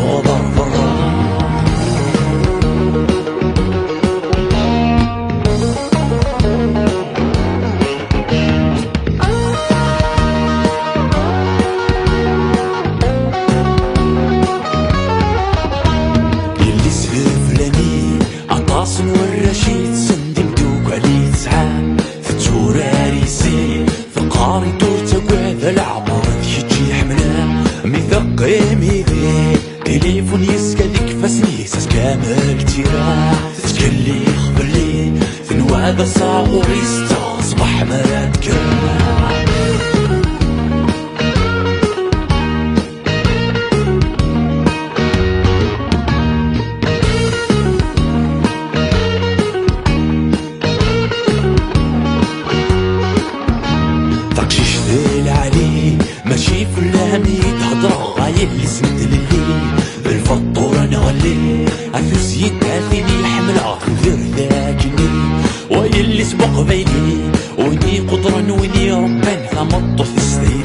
وضرب الراس. يلي سلف لمين عطاس والرشيد سندي مدوك عليه تسعام في التوراري سي في القاري دور تقعد العمر تجي حملان ميثاق ميثي تليفون يسكدك فاسني ساس كامل تيرا تتكلي خبلي ثنواد صاغو ريستا صبح مراد كرمان. عليه ماشي فلامي تهضر غاية اللي سند للي بالفطور انا ولي عفوس يتاثني حملة ندير ذاكني ويلي سبق بيني ويني قدرا ويني ربان ثمطو في السير.